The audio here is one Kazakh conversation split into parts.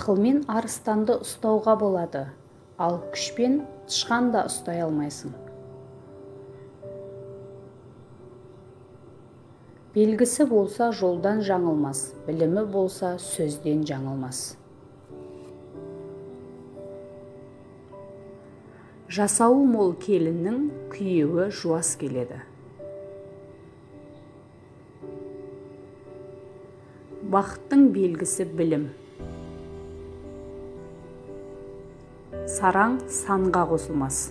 Ақылмен арыстанды ұстауға болады, ал күшпен тышқан да ұстай алмайсың. Белгісі болса жолдан жаңылмас, білімі болса сөзден жаңылмас. Жасауы мол келіннің күйеуі жуас келеді. Бақыттың белгісі білім. Сараң санға қосылмас.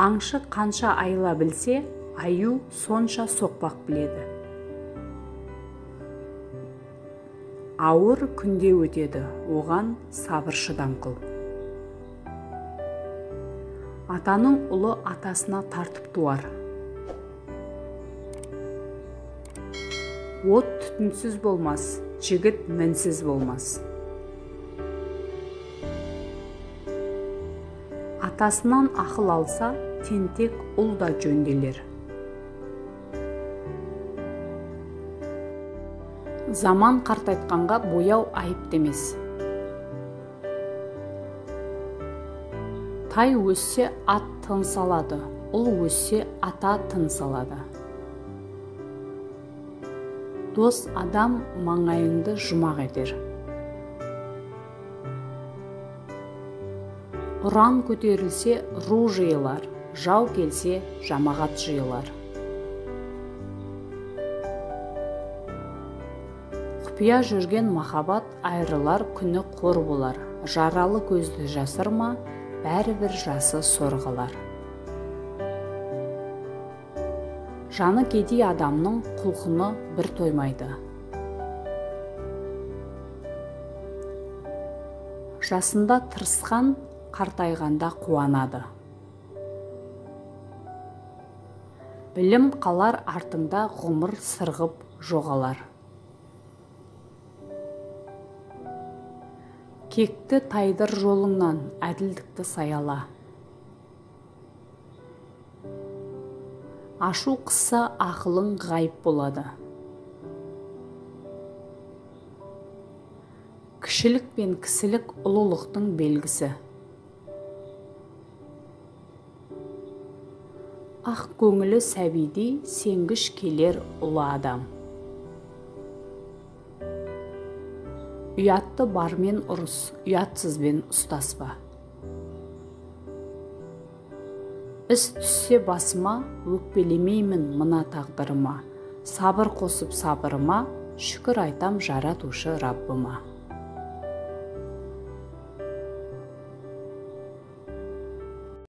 Аңшы қанша айла білсе, аю сонша соқпақ біледі. Ауыр күнде өтеді, оған сабыр шыдам қыл. Атаның ұлы атасына тартып туар. От түтінсіз болмас, жігіт мінсіз болмас. Атасынан ақыл алса, тентек ұл да жөнделер. Заман қартайтқанға бояу айып демес. Тай өссе ат тыныс алады, ұл өссе ата тыныс алады. Дос адам маңайыңды жұмақ етер. Ұран көтерілсе, ру жиылар, жау келсе, жамағат жиылар. Құпия жүрген махаббат айрылар, күні қор болар. Жаралы көзді жасырма, бәрібір жасы сорғалар. Жаны кедей адамның құлқыны бір тоймайды. Жасында тырысқан, қартайғанда қуанады. Білім қалар артыңда, ғұмыр сырғып жоғалар. Кекті тайдыр жолыңнан, әділдікті саяла. Ашу қысса ақылың ғайып болады. Кішілік пен кісілік ұлылықтың белгісі. Ақ көңілі сәбидей сенгіш келер ұлы адам. Ұятты бармен ұрыс, ұятсызбен ұстаспа. Іс түссе басыма, өкпелемеймін мына тағдырыма. Сабыр қосып сабырыма, шүкір айтам жаратушы Раббыма.